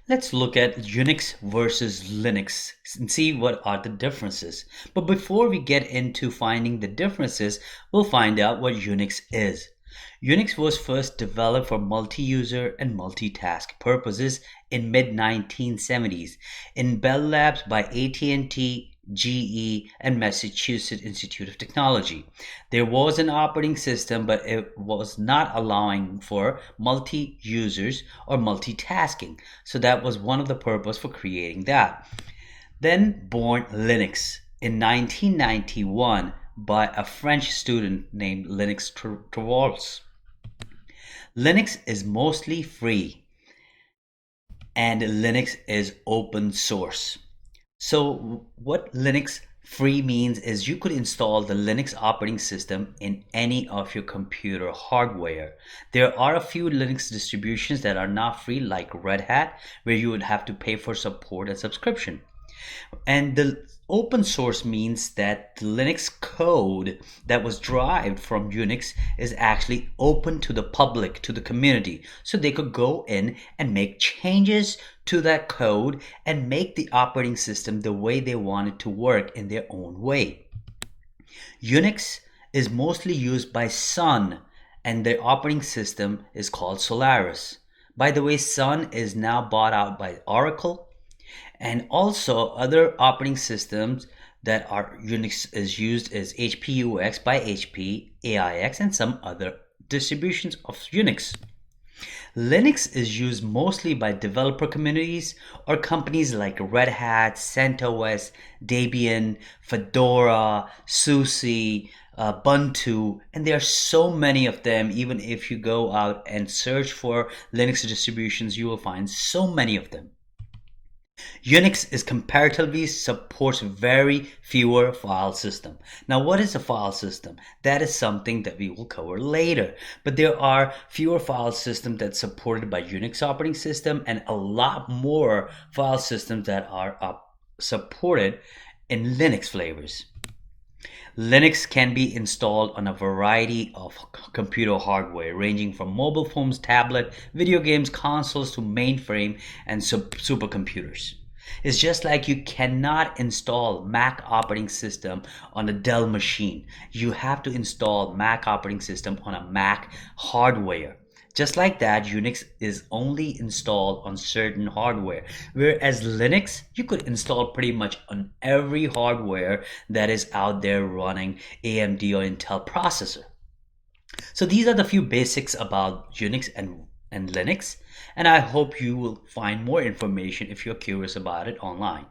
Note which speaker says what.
Speaker 1: Let's look at Unix versus Linux and see what are the differences. But before we get into finding the differences, we'll find out what Unix is. Unix was first developed for multi-user and multitask purposes in mid-1970s in Bell Labs by AT&T, GE, and Massachusetts Institute of Technology. There was an operating system, but it was not allowing for multi-users or multitasking. So that was one of the purpose for creating that. Then born Linux in 1991 by a French student named Linux Torvalds. Linux is mostly free and Linux is open source. So what Linux free means is you could install the Linux operating system in any of your computer hardware. There are a few Linux distributions that are not free, like Red Hat, where you would have to pay for support and subscription. And the open source means that the Linux code that was derived from Unix is actually open to the public, to the community. So they could go in and make changes to that code and make the operating system the way they want it to work in their own way. Unix is mostly used by Sun, and their operating system is called Solaris. By the way, Sun is now bought out by Oracle, and also other operating systems that are Unix is used is HPUX by HP, AIX, and some other distributions of Unix. Linux is used mostly by developer communities or companies like Red Hat, CentOS, Debian, Fedora, SUSE, Ubuntu, and there are so many of them. Even if you go out and search for Linux distributions, you will find so many of them. Unix is comparatively supports very fewer file system. Now, what is a file system? That is something that we will cover later. But there are fewer file systems that's supported by Unix operating system and a lot more file systems that are supported in Linux flavors. Linux can be installed on a variety of computer hardware, ranging from mobile phones, tablet, video games, consoles to mainframe and supercomputers. It's just like you cannot install Mac operating system on a Dell machine. You have to install Mac operating system on a Mac hardware. Just like that, Unix is only installed on certain hardware, whereas Linux, you could install pretty much on every hardware that is out there running AMD or Intel processor. So these are the few basics about Unix and Linux, and I hope you will find more information if you're curious about it online.